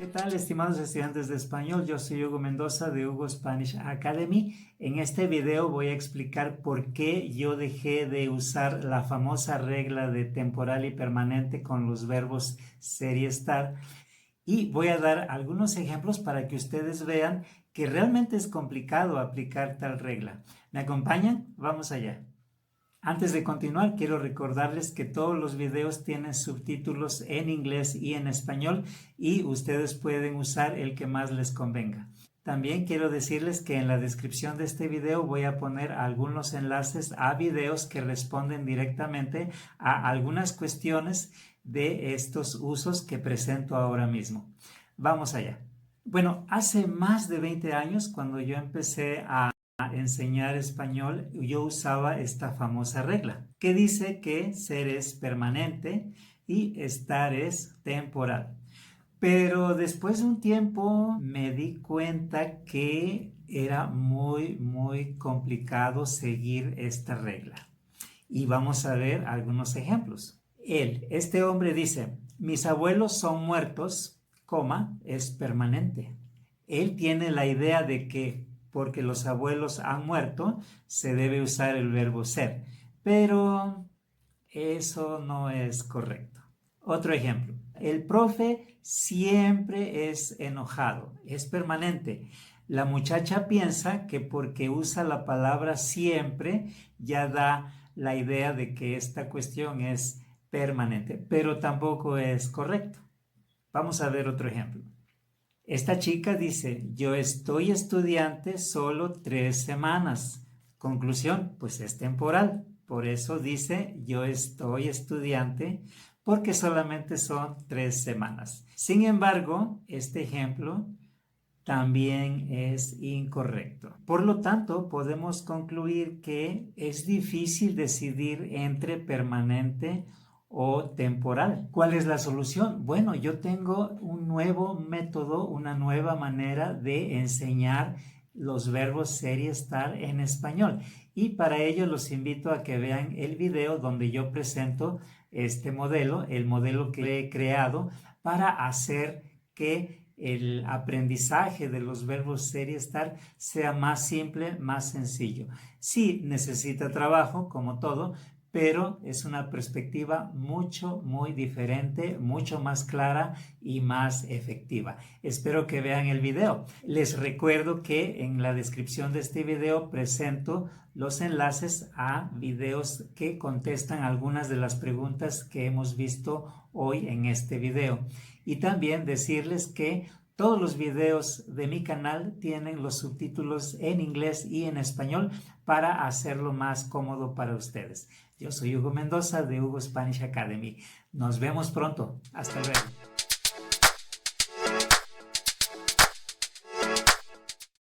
¿Qué tal, estimados estudiantes de español? Yo soy Hugo Mendoza de Hugo Spanish Academy. En este video voy a explicar por qué yo dejé de usar la famosa regla de temporal y permanente con los verbos ser y estar. Y voy a dar algunos ejemplos para que ustedes vean que realmente es complicado aplicar tal regla. ¿Me acompañan? Vamos allá. Antes de continuar, quiero recordarles que todos los videos tienen subtítulos en inglés y en español y ustedes pueden usar el que más les convenga. También quiero decirles que en la descripción de este video voy a poner algunos enlaces a videos que responden directamente a algunas cuestiones de estos usos que presento ahora mismo. Vamos allá. Bueno, hace más de 20 años, cuando yo empecé a enseñar español, yo usaba esta famosa regla que dice que ser es permanente y estar es temporal. Pero después de un tiempo me di cuenta que era muy complicado seguir esta regla. Y vamos a ver algunos ejemplos. Este hombre dice, mis abuelos son muertos, coma, es permanente. Él tiene la idea de que porque los abuelos han muerto, se debe usar el verbo ser. Pero eso no es correcto. Otro ejemplo. El profe siempre es enojado, es permanente. La muchacha piensa que porque usa la palabra siempre ya da la idea de que esta cuestión es permanente, pero tampoco es correcto. Vamos a ver otro ejemplo. Esta chica dice, yo estoy estudiante solo 3 semanas. Conclusión, pues es temporal. Por eso dice, yo estoy estudiante porque solamente son 3 semanas. Sin embargo, este ejemplo también es incorrecto. Por lo tanto, podemos concluir que es difícil decidir entre permanente o temporal. ¿Cuál es la solución? Bueno, yo tengo un nuevo método, una nueva manera de enseñar los verbos ser y estar en español. Y para ello los invito a que vean el video donde yo presento este modelo, el modelo que he creado para hacer que el aprendizaje de los verbos ser y estar sea más simple, más sencillo. Sí, necesita trabajo, como todo, pero es una perspectiva muy diferente, mucho más clara y más efectiva. Espero que vean el video. Les recuerdo que en la descripción de este video presento los enlaces a videos que contestan algunas de las preguntas que hemos visto hoy en este video. Y también decirles que todos los videos de mi canal tienen los subtítulos en inglés y en español para hacerlo más cómodo para ustedes. Yo soy Hugo Mendoza de Hugo Spanish Academy. Nos vemos pronto. Hasta luego.